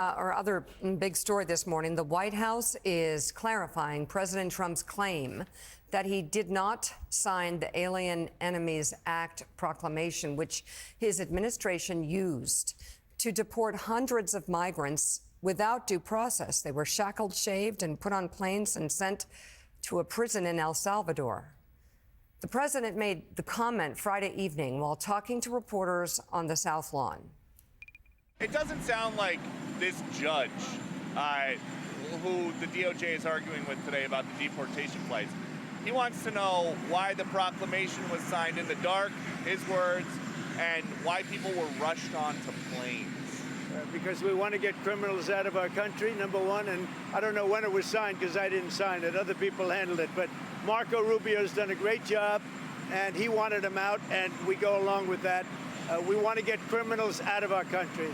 Our other big story this morning, the White House is clarifying President Trump's claim that he did not sign the Alien Enemies Act proclamation, which his administration used to deport hundreds of migrants without due process. They were shackled, shaved, and put on planes and sent to a prison in El Salvador. The president made the comment Friday evening while talking to reporters on the South Lawn. It doesn't sound like this judge, who the DOJ is arguing with today about the deportation flights, he wants to know why the proclamation was signed in the dark, his words, and why people were rushed onto planes. Because we want to get criminals out of our country, number one, and I don't know when it was signed because I didn't sign it. Other people handled it, but Marco Rubio's done a great job, and he wanted them out, and we go along with that. We want to get criminals out of our country.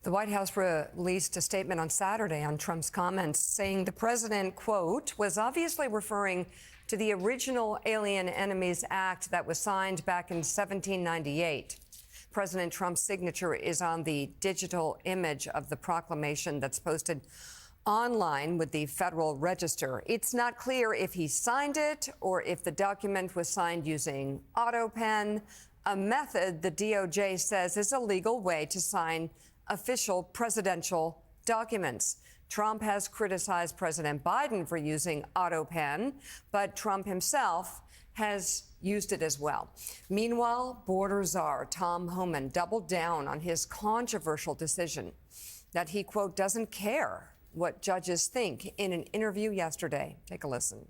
The White House released a statement on Saturday on Trump's comments, saying the president, quote, was obviously referring to the original Alien Enemies Act that was signed back in 1798. President Trump's signature is on the digital image of the proclamation that's posted online with the Federal Register. It's not clear if he signed it or if the document was signed using AutoPen, a method the DOJ says is a legal way to sign official presidential documents. Trump has criticized President Biden for using AutoPen, but Trump himself has used it as well. Meanwhile, border czar Tom Homan doubled down on his controversial decision that he, quote, doesn't care what judges think in an interview yesterday. Take a listen.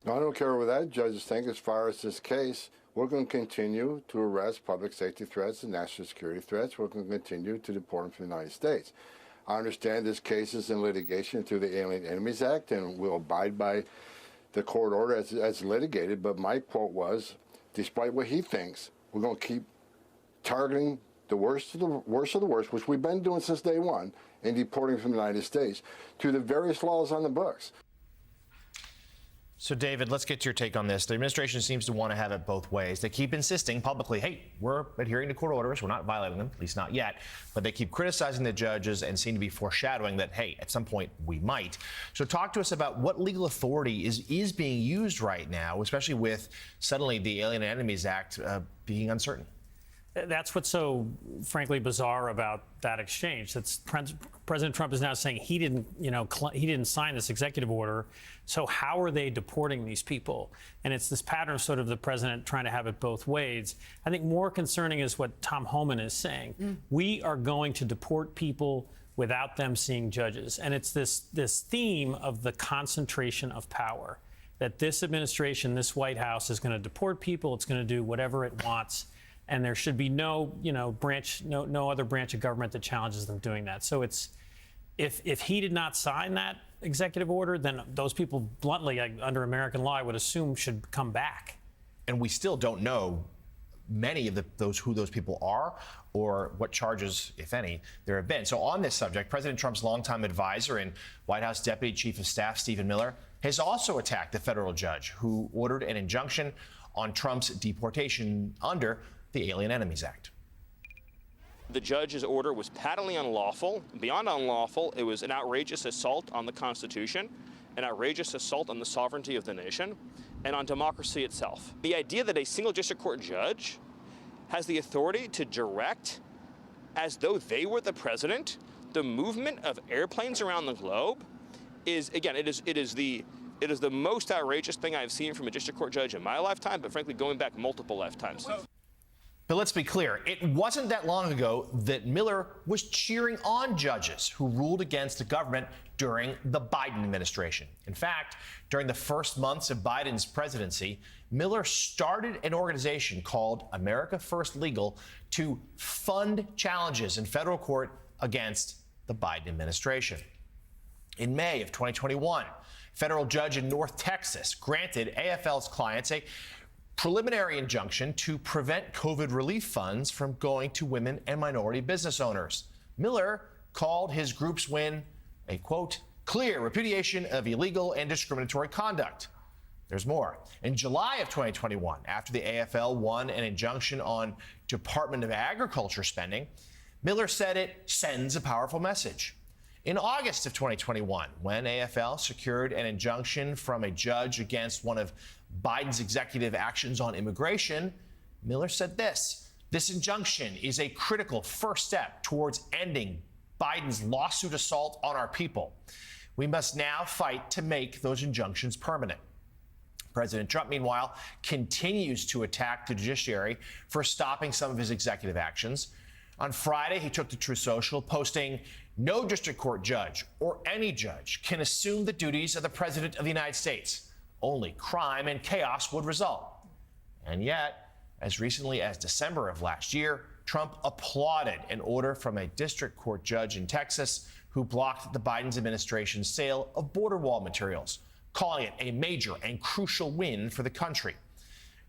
I don't care what that judges think as far as this case. We're going to continue to arrest public safety threats and national security threats. We're going to continue to deport them from the United States. I understand this case is in litigation through the Alien Enemies Act, and we'll abide by the court order as litigated. But my quote was, despite what he thinks, we're going to keep targeting the worst of the worst of the worst, which we've been doing since day one, and deporting from the United States to the various laws on the books. So, David, let's get your take on this. The administration seems to want to have it both ways. They keep insisting publicly, hey, we're adhering to court orders. We're not violating them, at least not yet. But they keep criticizing the judges and seem to be foreshadowing that, hey, at some point we might. So talk to us about what legal authority is being used right now, especially with suddenly the Alien Enemies Act being uncertain. That's what's so, frankly, bizarre about that exchange. That's President Trump is now saying he didn't sign this executive order. So how are they deporting these people? And it's this pattern of sort of the president trying to have it both ways. I think more concerning is what Tom Homan is saying. We are going to deport people without them seeing judges. And it's this theme of the concentration of power, that this administration, this White House is going to deport people. It's going to do whatever it wants. And there should be no other branch of government that challenges them doing that. So it's if he did not sign that executive order, then those people, bluntly, under American law, I would assume should come back. And we still don't know many of who those people are or what charges, if any, there have been. So on this subject, President Trump's longtime advisor and White House Deputy Chief of Staff Stephen Miller has also attacked the federal judge who ordered an injunction on Trump's deportation under the Alien Enemies Act. The judge's order was patently unlawful. Beyond unlawful, it was an outrageous assault on the Constitution, an outrageous assault on the sovereignty of the nation, and on democracy itself. The idea that a single district court judge has the authority to direct, as though they were the president, the movement of airplanes around the globe is, again, it is the most outrageous thing I've seen from a district court judge in my lifetime, but frankly, going back multiple lifetimes. But let's be clear, it wasn't that long ago that Miller was cheering on judges who ruled against the government during the Biden administration. In fact, during the first months of Biden's presidency, Miller started an organization called America First Legal to fund challenges in federal court against the Biden administration. In May of 2021, a federal judge in North Texas granted AFL's clients a preliminary injunction to prevent COVID relief funds from going to women and minority business owners. Miller called his group's win a, quote, clear repudiation of illegal and discriminatory conduct. There's more. In July of 2021, after the AFL won an injunction on Department of Agriculture spending, Miller said it sends a powerful message. In August of 2021, when AFL secured an injunction from a judge against one of Biden's executive actions on immigration, Miller said this: "This injunction is a critical first step towards ending Biden's lawsuit assault on our people. We must now fight to make those injunctions permanent." President Trump, meanwhile, continues to attack the judiciary for stopping some of his executive actions. On Friday, he took to Truth Social, posting, "No district court judge or any judge can assume the duties of the President of the United States. Only crime and chaos would result." And yet, as recently as December of last year, Trump applauded an order from a district court judge in Texas who blocked the Biden administration's sale of border wall materials, calling it a major and crucial win for the country.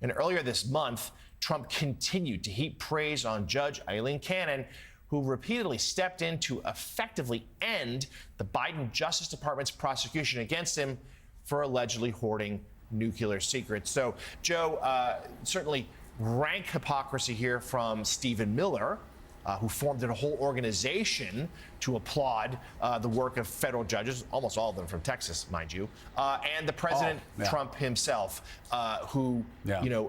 And earlier this month, Trump continued to heap praise on Judge Aileen Cannon, who repeatedly stepped in to effectively end the Biden Justice Department's prosecution against him for allegedly hoarding nuclear secrets. So, Joe, certainly rank hypocrisy here from Stephen Miller, who formed a whole organization to applaud the work of federal judges, almost all of them from Texas, mind you, and the President Trump himself, who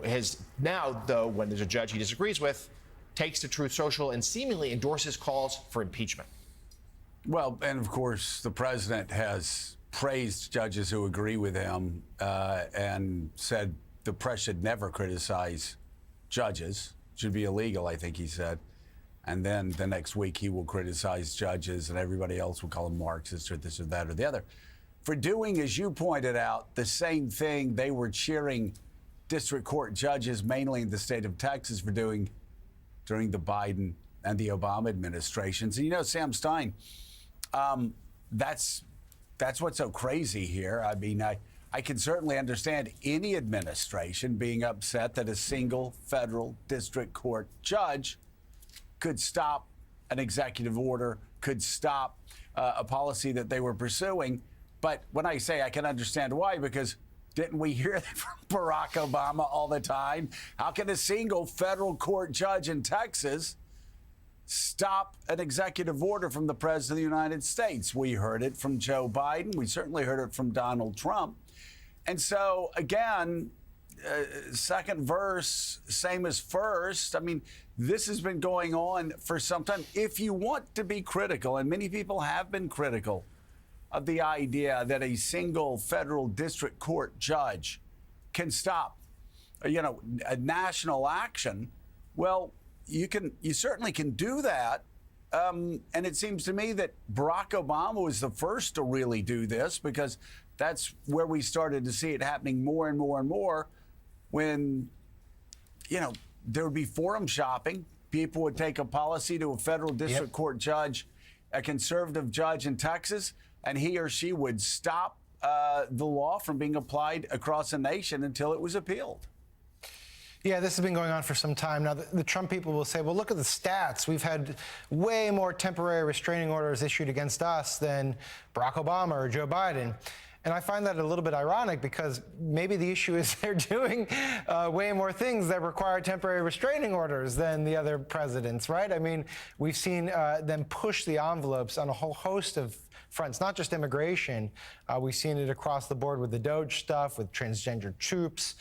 has now, though, when there's a judge he disagrees with, takes to Truth Social and seemingly endorses calls for impeachment. Well, and of course, the president has praised judges who agree with him and said the press should never criticize judges. It should be illegal, I think he said. And then the next week he will criticize judges and everybody else will call them Marxists or this or that or the other for doing, as you pointed out, the same thing they were cheering district court judges, mainly in the state of Texas, for doing during the Biden and the Obama administrations. And you know, Sam Stein, that's what's so crazy here. I mean, I can certainly understand any administration being upset that a single federal district court judge could stop an executive order, could stop a policy that they were pursuing. But when I say I can understand why, because didn't we hear that from Barack Obama all the time? How can a single federal court judge in Texas stop an executive order from the President of the United States? We heard it from Joe Biden. We certainly heard it from Donald Trump. And so, again, second verse, same as first. I mean, this has been going on for some time. If you want to be critical, and many people have been critical of the idea that a single federal district court judge can stop, a national action, well, you certainly can do that. And it seems to me that Barack Obama was the first to really do this, because that's where we started to see it happening more and more and more when, there would be forum shopping. People would take a policy to a federal district court judge, a conservative judge in Texas, and he or she would stop the law from being applied across the nation until it was appealed. Yeah, this has been going on for some time. Now, the Trump people will say, well, look at the stats. We've had way more temporary restraining orders issued against us than Barack Obama or Joe Biden. And I find that a little bit ironic, because maybe the issue is they're doing way more things that require temporary restraining orders than the other presidents, right? I mean, we've seen them push the envelopes on a whole host of fronts, not just immigration. We've seen it across the board with the Doge stuff, with transgender troops,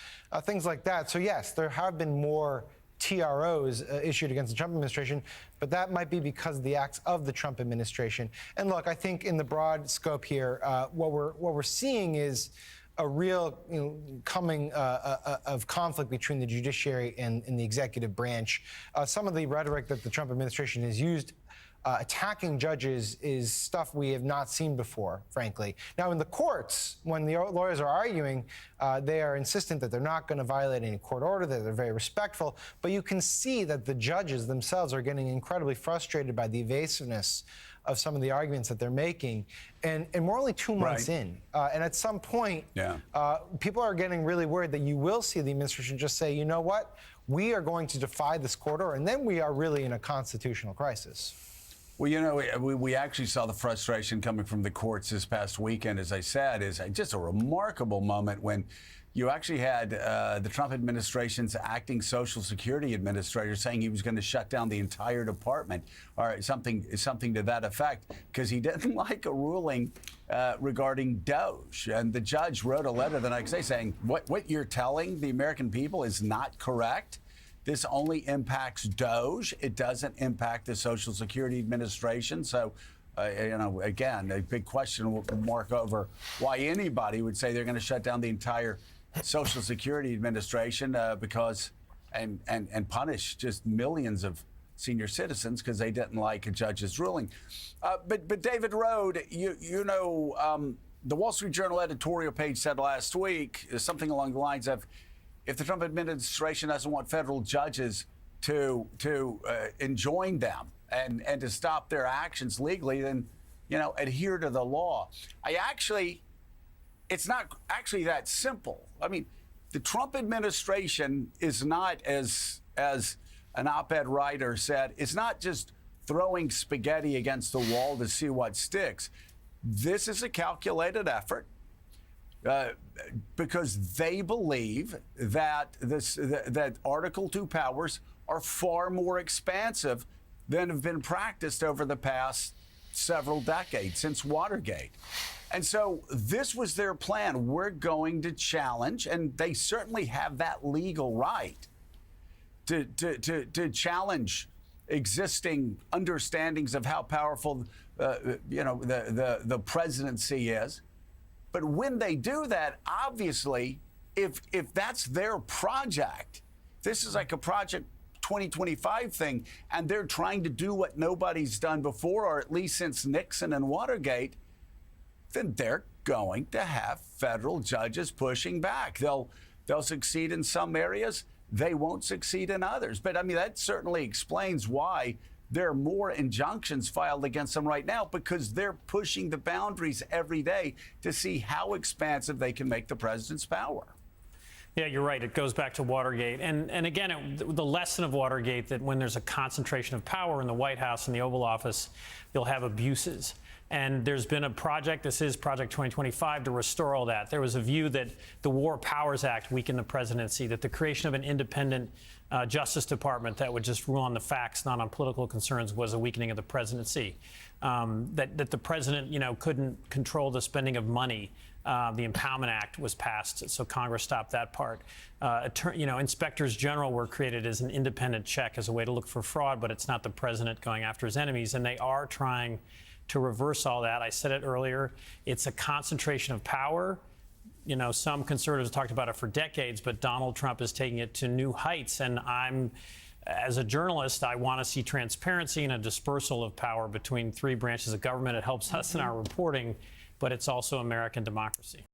things like that. So yes, there have been more TROs issued against the Trump administration, but that might be because of the acts of the Trump administration. And look, I think in the broad scope here, what we're seeing is a real coming of conflict between the judiciary and the executive branch. Some of the rhetoric that the Trump administration has used attacking judges is stuff we have not seen before, frankly. Now, in the courts, when the lawyers are arguing, they are insistent that they're not going to violate any court order, that they're very respectful. But you can see that the judges themselves are getting incredibly frustrated by the evasiveness of some of the arguments that they're making. And we're only 2 months in. And at some point, people are getting really worried that you will see the administration just say, you know what, we are going to defy this court order, and then we are really in a constitutional crisis. Well, we actually saw the frustration coming from the courts this past weekend, as I said, is just a remarkable moment when you actually had the Trump administration's acting Social Security administrator saying he was going to shut down the entire department, or something to that effect, because he didn't like a ruling regarding Doge. And the judge wrote a letter the next day saying, what you're telling the American people is not correct. This only impacts Doge. It doesn't impact the Social Security Administration. So, again, a big question mark over why anybody would say they're going to shut down the entire Social Security Administration because and punish just millions of senior citizens because they didn't like a judge's ruling. But David Rode, the Wall Street Journal editorial page said last week something along the lines of, if the Trump administration doesn't want federal judges to enjoin them and to stop their actions legally, then adhere to the law. It's not actually that simple. I mean, the Trump administration is not, as an op-ed writer said, it's not just throwing spaghetti against the wall to see what sticks. This is a calculated effort because they believe that that Article 2 powers are far more expansive than have been practiced over the past several decades since Watergate. And so this was their plan. We're going to challenge, and they certainly have that legal right to challenge existing understandings of how powerful the presidency is. But when they do that, obviously, if that's their project, this is like a Project 2025 thing, and they're trying to do what nobody's done before, or at least since Nixon and Watergate, then they're going to have federal judges pushing back. They'll succeed in some areas. They won't succeed in others. But I mean, that certainly explains why there are more injunctions filed against them right now, because they're pushing the boundaries every day to see how expansive they can make the president's power. Yeah, you're right. It goes back to Watergate. And again, the lesson of Watergate, that when there's a concentration of power in the White House and the Oval Office, you'll have abuses. And there's been a project, this is Project 2025, to restore all that. There was a view that the War Powers Act weakened the presidency, that the creation of an independent Justice Department that would just rule on the facts, not on political concerns, was a weakening of the presidency. That the president, couldn't control the spending of money. The Impoundment Act was passed, so Congress stopped that part. Inspectors general were created as an independent check, as a way to look for fraud, but it's not the president going after his enemies, and they are trying to reverse all that. I said it earlier, it's a concentration of power. Some conservatives talked about it for decades, but Donald Trump is taking it to new heights. And as a journalist, I want to see transparency and a dispersal of power between three branches of government. It helps us in our reporting, but it's also American democracy.